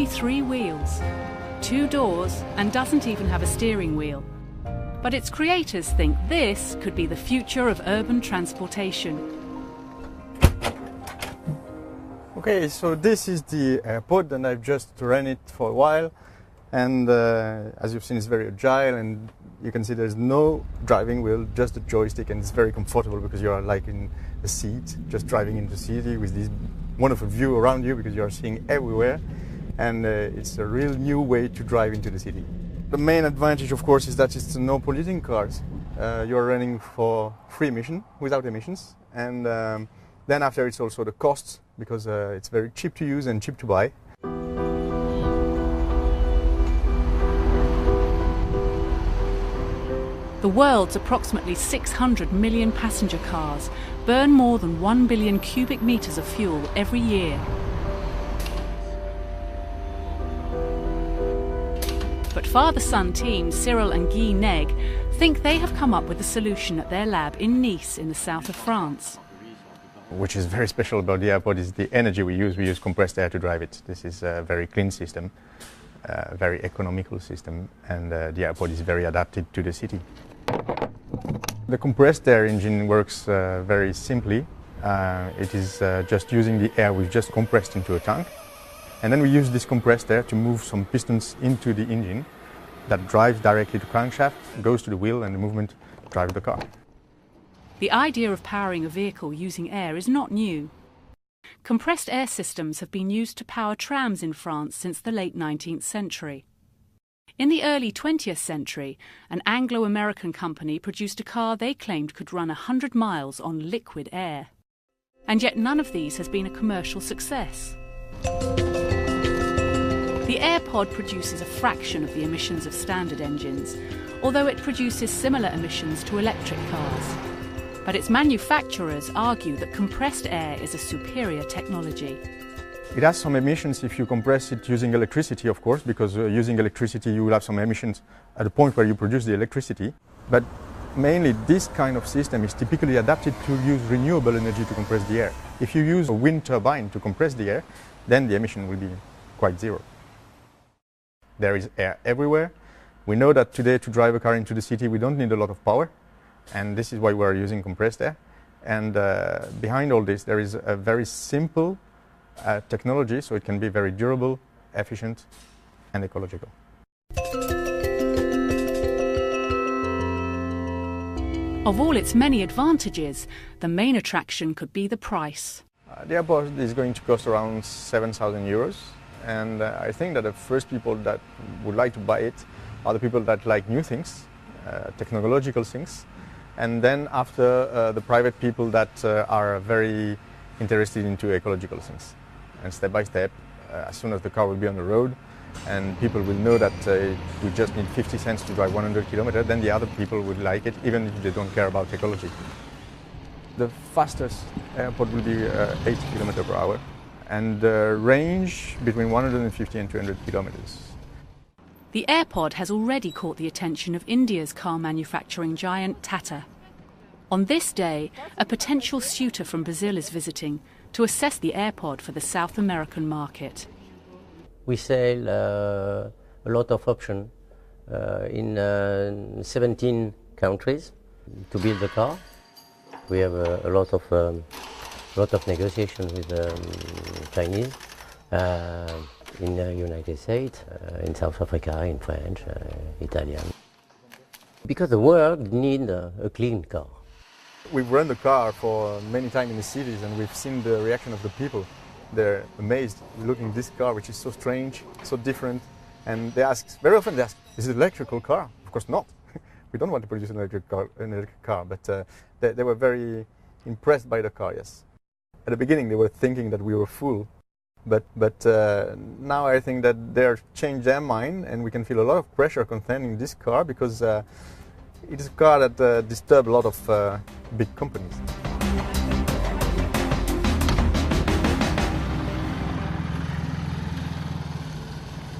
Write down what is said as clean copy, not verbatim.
only 3 wheels, 2 doors, and doesn't even have a steering wheel. But its creators think this could be the future of urban transportation. Okay, so this is the AirPod, and I've just run it for a while, and as you've seen, it's very agile, and you can see there's no driving wheel, just a joystick, and it's very comfortable because you are like in a seat, just driving in the city with this wonderful view around you because you are seeing everywhere, and it's a real new way to drive into the city. The main advantage, of course, is that it's no polluting cars. You're running for free emission, without emissions, and then after it's also the cost, because it's very cheap to use and cheap to buy. The world's approximately 600 million passenger cars burn more than 1 billion cubic meters of fuel every year. But father-son team Cyril and Guy Neg think they have come up with a solution at their lab in Nice in the south of France. Which is very special about the AirPod is the energy we use. We use compressed air to drive it. This is a very clean system, a very economical system, and the AirPod is very adapted to the city. The compressed air engine works very simply. It is just using the air we've just compressed into a tank, and then we use this compressed air to move some pistons into the engine that drives directly to crankshaft, goes to the wheel, and the movement drives the car. The idea of powering a vehicle using air is not new. Compressed air systems have been used to power trams in France since the late 19th century. In the early 20th century, an Anglo-American company produced a car they claimed could run 100 miles on liquid air. And yet none of these has been a commercial success. The AirPod produces a fraction of the emissions of standard engines, although it produces similar emissions to electric cars. But its manufacturers argue that compressed air is a superior technology. It has some emissions if you compress it using electricity, of course, because using electricity you will have some emissions at the point where you produce the electricity. But mainly this kind of system is typically adapted to use renewable energy to compress the air. If you use a wind turbine to compress the air, then the emission will be quite zero. There is air everywhere. We know that today to drive a car into the city we don't need a lot of power, and this is why we're using compressed air. And behind all this there is a very simple technology, so it can be very durable, efficient, and ecological. Of all its many advantages, the main attraction could be the price. The AirPod is going to cost around 7,000 euros, and I think that the first people that would like to buy it are the people that like new things, technological things, and then after the private people that are very interested into ecological things. And step by step, as soon as the car will be on the road and people will know that we just need 50 cents to drive 100 kilometers, then the other people would like it, even if they don't care about ecology. The fastest AirPod will be 80 kilometers per hour, and range between 150 and 200 kilometers. The AirPod has already caught the attention of India's car manufacturing giant Tata. On this day, a potential suitor from Brazil is visiting to assess the AirPod for the South American market. We sell a lot of options in 17 countries to build the car. We have a lot of negotiations with Chinese in the United States, in South Africa, in French, Italian. Because the world needs a clean car. We've run the car for many times in the cities, and we've seen the reaction of the people. They're amazed looking at this car, which is so strange, so different. And they ask, very often they ask, is it an electrical car? Of course not. We don't want to produce an electric car, but they were very impressed by the car, yes. At the beginning they were thinking that we were fool, but now I think that they've changed their mind, and we can feel a lot of pressure concerning this car because it is a car that disturbs a lot of big companies.